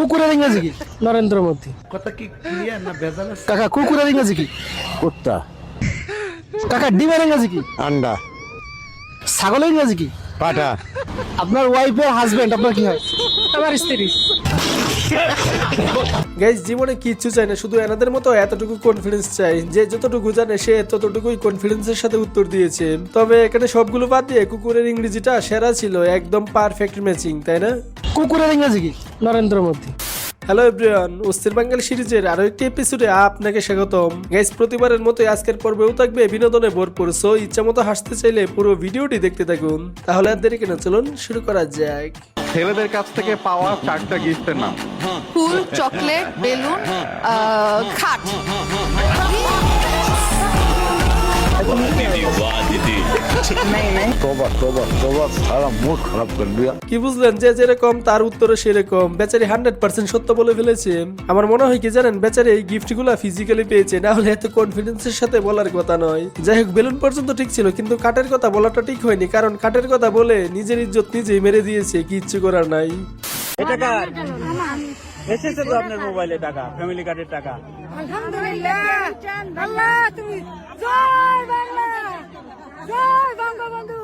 কুকুরের ইংরেজি কি? নরেন্দ্র মোদী। কথা কি ক্লিয়ার না ভেজাল আছে? কাকা কুকুরের ইংরেজি কি? কুত্তা, কাকা ডিমের ইংরেজি কি? আন্ডা, ছাগলের ইংরেজি কি? পাঠা। আপনার ওয়াইফের হাজবেন্ড আপনার কি হয়? আমার স্ত্রী। গাইস জীবনে কিচ্ছু চাই না, শুধু এনাদের মতো এতটুকু কনফিডেন্স চাই যে যতটুকু জানে সে ততটুকুই কনফিডেন্সের সাথে উত্তর দিয়েছে। তবে এখানে সবগুলো বাদ দিয়ে কুকুরের ইংরেজিটা সেরা ছিল, একদম পারফেক্ট ম্যাচিং, তাই না? কুকুরের ইংরেজি কি? নরেন্দ্র মোদী। হ্যালো এভরিওয়ান, অস্থির বাঙালি সিরিজের আরো একটি এপিসোডে আপনাকে স্বাগতম। গাইস প্রতিবারের মতো আজকের পর্বেও থাকবে বিনোদনে ভরপুর, সো ইচ্ছা মতো হাসতে চাইলে পুরো ভিডিওটি দেখতে থাকুন। তাহলে আর দেরি কেন, চলুন শুরু করা যাক। ছেলেদের কাছ থেকে পাওয়া 4টা গিফটের নাম। ফুল, চকলেট, বেলুন, খাট। তোবা তোবা তোবা, সারা মুড খারাপ করে দিয়া। কি বুঝলেন, যে যেরকম তার উত্তরও সেরকম। বেচারি 100% সত্য বলে ফেলেছে। আমার মনে হয় কি জানেন, বেচারি এই গিফট গুলা ফিজিক্যালি পেয়েছে, না হলে এত কনফিডেন্সের সাথে বলার কথা নয়। যাই হোক, বেলুন পর্যন্ত ঠিক ছিল, কিন্তু কাঠের কথা বলাটা ঠিক হয়নি, কারণ কাঠের কথা বলে নিজের ইজ্জত নিজেই মেরে দিয়েছে, কিচ্ছু করার নাই। এটা কার এসেছে তো আপনার মোবাইলে টাকা, ফ্যামিলি কার্ডের টাকা। আলহামদুলিল্লাহ, আল্লাহ তুমি জয় বাংলা, জয় বঙ্গবন্ধু।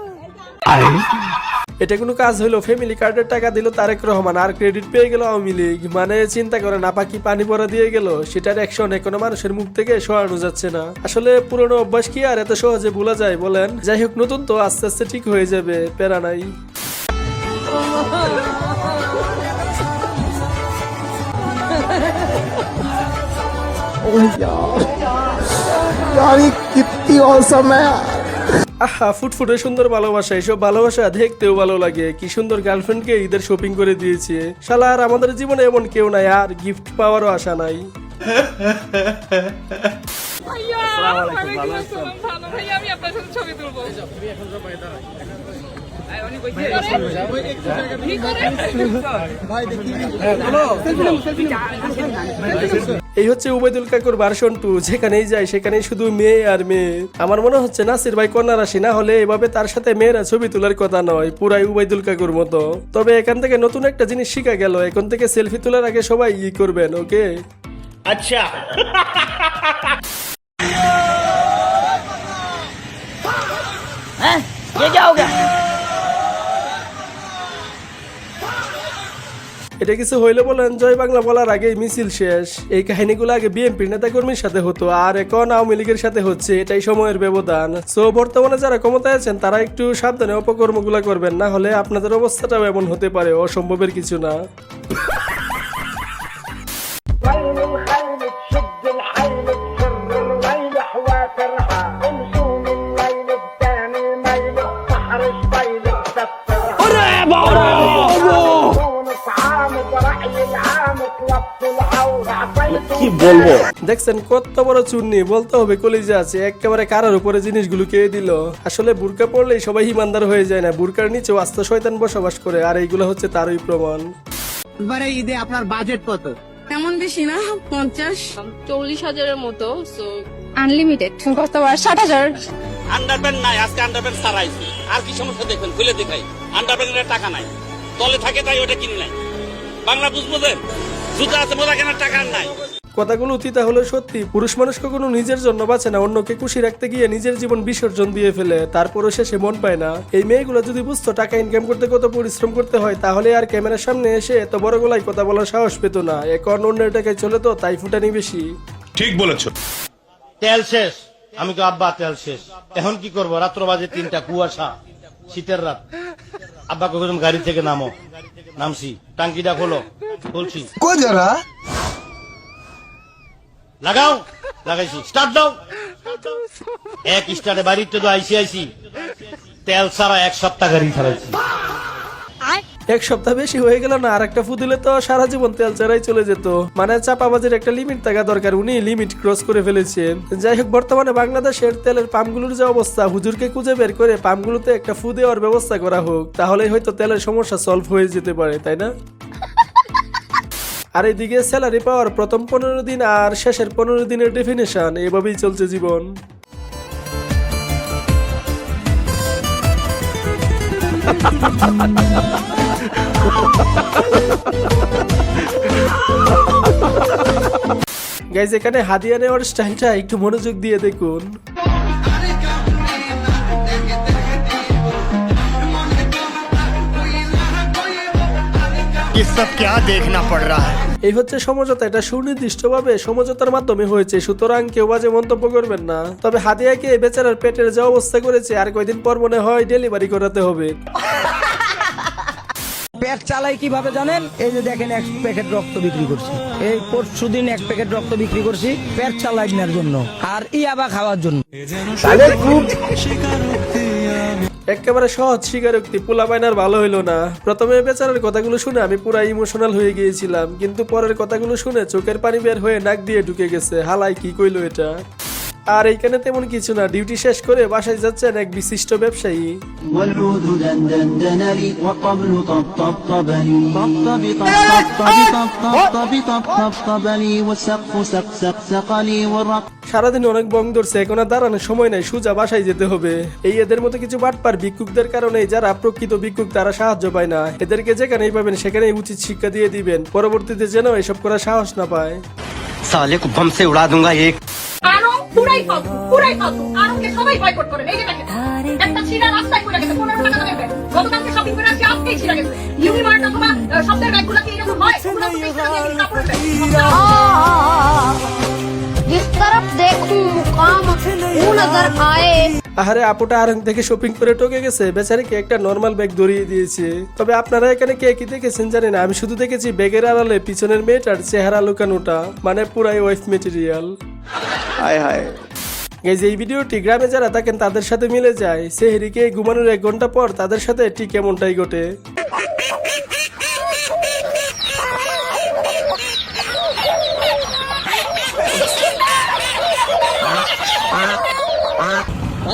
এটা কোনো কাজ হইলো? ফ্যামিলি কার্ডের টাকা দিল তারেক রহমান আর ক্রেডিট পেয়ে গেল আওয়ামী লীগ। মানে চিন্তা করেন, আপা কি পানি পড়া দিয়ে গেল, সেটার অ্যাকশন এখনো মানুষের মুখ থেকে সরানো যাচ্ছে না। আসলে পুরনো অভ্যাস কি আর এত সহজে ভোলা যায় বলেন? যাই হোক, নতুন তো আস্তে আস্তে ঠিক হয়ে যাবে, প্যারা নাই। আহা, ফুটফুটে সুন্দর ভালোবাসা, এসব ভালোবাসা দেখতেও ভালো লাগে। কি সুন্দর গার্লফ্রেন্ডকে ঈদের শপিং করে দিয়েছে। শালা আর আমাদের জীবনে এমন কেউ নাই, আর গিফট পাওয়ারও আশা নাই। আমি আপনার সাথে ছবি তুলবো। এই হচ্ছে উবাইদুল কাকুর ভার্সন 2, যেখানেই যায় সেখানেই শুধু মেয়ে আর মেয়ে। আমার মনে হচ্ছে নাসির ভাই কন্যা রাশি, না হলে এভাবে তার সাথে মেয়েরা ছবি তোলার কথা নয়, পুরাই উবাইদুল কাকুর মতো। তবে এখান থেকে নতুন একটা জিনিস শিখা গেল, এখন থেকে সেলফি তোলার আগে সবাই করবেন, ওকে? আচ্ছা এটা কিছু হইলে বলেন, জয় বাংলা বলার আগে মিছিল শেষ। এই কাহিনীগুলো আগে বিএনপির নেতা কর্মীর সাথে হতো, আর এখন আওয়ামী লীগের সাথে হচ্ছে, এটাই সময়ের ব্যবধান। সো বর্তমানে যারা ক্ষমতায় আছেন তারা একটু সাবধানে অপকর্মগুলা করবেন, না হলে আপনাদের অবস্থাটাও এমন হতে পারে, অসম্ভবের কিছু না। কি বলবো? দেখছেন কত বড় চুন্নি, বলতে হবে কলিজা আছে, একেবারে কারার উপরে জিনিসগুলো কে দিল। আসলে বুরকা পড়লেই সবাই ইমানদার হয়ে যায় না, বুরকার নিচেও আস্ত শয়তান বসবাস করে, আর এইগুলো হচ্ছে তারই প্রমাণ। এবারে ঈদে আপনার বাজেট কত? তেমন বেশি না, 50-40,000-এর মতো। আনলিমিটেড কতবার 60,000। আন্ডারপ্যান্ট নাই, আজকে আন্ডারপ্যান্ট সারাইছি। আর কি সমস্যা দেখবেন, খুলে দেখাই। আন্ডারপ্যান্টের টাকা নাই, তলে থাকে তাই ওটা কিনি নাই। বাংলা বুঝবো যে জুতা আছে, মোজা কেনার টাকা আর নাই। কথাগুলো অতীতা হলো সত্যি। পুরুষ মানুষ কখনো নিজের জন্য বাঁচে না, অন্যকে খুশি রাখতে গিয়ে নিজের জীবন বিসর্জন দিয়ে ফেলে, তারপরও শেষে মন পায় না। এই মেয়েগুলো যদি বুঝতো টাকা ইনকাম করতে কত পরিশ্রম করতে হয়, তাহলে আর ক্যামেরার সামনে এসে এত বড় গলায় কথা বলার সাহস পেত না। এখন অন্যের টাকায় চলে তো, তাই ফুটানি বেশি। ঠিক বলেছো। তেল শেষ, আমি তো আব্বা তেল শেষ, এখন কি করবো? রাত্র বাজে 3টা, কুয়াশা, শীতের রাত। আব্বা কখন গাড়ি থেকে নামো, নামছি। টাঙ্কিটা খোলো, খুলছি। লাগাও, লাগাইছি। স্টার্ট দাও। এক স্টার্টে বাড়িতে তো আইসি তেল ছাড়া 1 সপ্তাহ গাড়ি চালাইছি। এক সপ্তাহ বেশি হয়ে গেল না, আর একটা ফুদিলে তো সারা জীবন তেল ছাড়াই চলে যেত। মানে চাপাবাজির একটা লিমিট থাকা দরকার, উনি লিমিট ক্রস করে ফেলেছেন। যাই হোক, বর্তমানে বাংলাদেশের তেলের পাম্পগুলোর যে অবস্থা, হুজুরকে খুঁজে বের করে পাম্পগুলোতে একটা ফু দেওয়ার ব্যবস্থা করা হোক, তাহলেই হয়তো তেলের সমস্যা সলভ হয়ে যেতে পারে, তাই না? আর এদিকে স্যালারি পাওয়ার প্রথম 15 দিন আর শেষের 15 দিনের ডেফিনেশন, এভাবেই চলছে জীবন। গাইজ এখানে হাদিয়া নেওয়ার স্টাইলটা একটু মনোযোগ দিয়ে দেখুন। ये सब क्या देखना पड़ रहा है? এই হচ্ছে সমঝোতা, এটা সুনির্দিষ্টভাবে সমঝোতার মাধ্যমে হয়েছে, সুতরাং কেউ বাজে মন্তব্য করবেন না। তবে হাদিয়াকে বেচারার পেটের যে অবস্থা করেছে, আর কয়দিন পর মনে হয় ডেলিভারি করাতে হবে। পেট চালাই কিভাবে জানেন? এই যে দেখেন 1 প্যাকেট রক্ত বিক্রি করছি, এই পরশুদিন 1 প্যাকেট রক্ত বিক্রি করছি পেট চালাই নেওয়ার জন্য আর ইয়াবা খাওয়ার জন্য। একেবারে সহজ স্বীকারোক্তি, পোলা বাইনার ভালো হইলো না। প্রথমে বেচারার কথাগুলো শুনে আমি পুরা ইমোশনাল হয়ে গিয়েছিলাম, কিন্তু পরের কথাগুলো শুনে চোখের পানি বের হয়ে নাক দিয়ে ঢুকে গেছে। হালাই কি কইলো এটা। আর এইখানে তেমন কিছু না, ডিউটি শেষ করে বাসায় যাচ্ছেন এক বিশিষ্ট ব্যবসায়ী। সারাদিন অনেক বং ধরছে, এখন আর দাঁড়ানোর সময় নাই, সোজা বাসায় যেতে হবে। এই এদের মতো কিছু বাটপার ভিক্ষুকদের কারণে যারা প্রকৃত ভিক্ষুক তারা সাহায্য পায় না। এদেরকে যেখানেই পাবেন সেখানেই উচিত শিক্ষা দিয়ে দিবেন, পরবর্তীতে যেন এসব করার সাহস না পায়। साले को बम से उड़ा दूंगा एक। আরো পুরাই ফালতু আরোকে সবাই বয়কট করেন। এই যে দেখেন একটা ছিড়া রাস্তায় পড়ে গেছে, 15 টাকা দামের ব্যাগ, গতকালকে শপিং করে আসছি, আজকেই ছিড়া গেছে। ইউনিমার্ট অথবা শব্দের ব্যাগগুলো কি এরকম হয়? ওগুলো তো 20 টাকা দিয়ে কাপড় ব্যাগ। जिस तरफ देखूं मुकाम वो नजर आए। আহারে আপুটা আরং থেকে শপিং করে ঠকে গেছে, বেচারিকে একটা নরমাল ব্যাগ ধরিয়ে দিয়েছে। তবে আপনারা এখানে কে কি দেখেছেন জানি না, আমি শুধু দেখেছি ব্যাগের আড়ালে পিছনের মেয়েটার চেহারা লুকানোটা, মানে পুরাই ওয়াইফ মেটেরিয়াল। হায় হায়। এই যে এই ভিডিওটি গ্রামে যারা থাকেন তাদের সাথে মিলে যায়। সেহরিকে ঘুমানোর 1 ঘন্টা পর তাদের সাথে ঠিক এমনটাই ঘটে।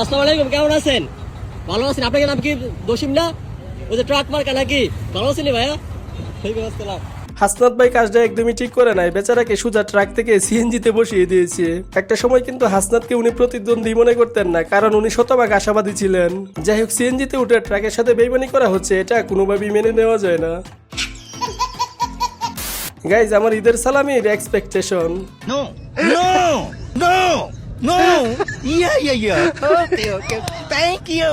আসসালামু আলাইকুম, কেমন আছেন? ভালো আছেন? আপনাকে নাম কি দোষিম না? ওই যে ট্রাক মার্কা নাকি? ভালো আছেন ভাইয়া? ওয়ালাইকুম আসসালাম। হাসনাত ভাই কাজটা একদমই ঠিক করে নাই, বেচারাকে সোজা ট্রাক থেকে সিএনজিতে বসিয়ে দিয়েছে। একটা সময় কিন্তু হাসনাতকে উনি প্রতিদ্বন্দ্বী মনে করতেন না, কারণ উনি শতভাগ আশাবাদী ছিলেন। যাই হোক, সিএনজিতে উঠে ট্রাকের সাথে বেইমানি করা হচ্ছে, এটা কোনোভাবেই মেনে নেওয়া যায় না। গাইজ, আমার ঈদের সালামির expectation. No no no no yeah okay thank you.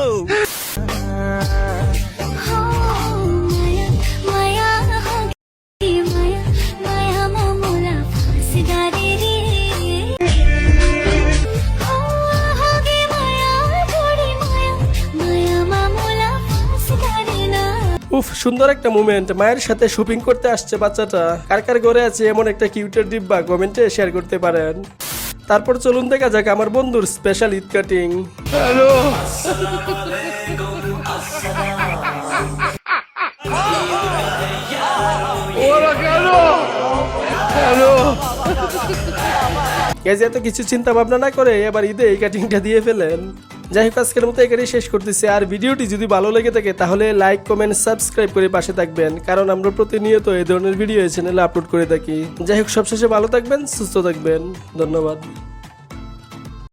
উফ, সুন্দর একটা মুভমেন্ট। মায়ের সাথে শপিং করতে আসছে বাচ্চাটা। কার কার ঘরে আছে এমন একটা কিউটের ডিব্বা, কমেন্টে শেয়ার করতে পারেন। তারপর চলুন দেখা যাক আমার বন্ধুর স্পেশাল ঈদ কাটিং। হ্যালো, এত কিছু চিন্তা ভাবনা না করে এবার ঈদে এই কাটিংটা দিয়ে ফেলেন। যাই হোক, আজকের মতো এখানেই শেষ করতেছি। আর ভিডিওটি যদি ভালো লেগে থাকে তাহলে লাইক, কমেন্ট, সাবস্ক্রাইব করে পাশে থাকবেন, কারণ আমরা প্রতিনিয়ত এই ধরনের ভিডিও এই চ্যানেলে আপলোড করে থাকি। যাই হোক, সবশেষে ভালো থাকবেন, সুস্থ থাকবেন। ধন্যবাদ।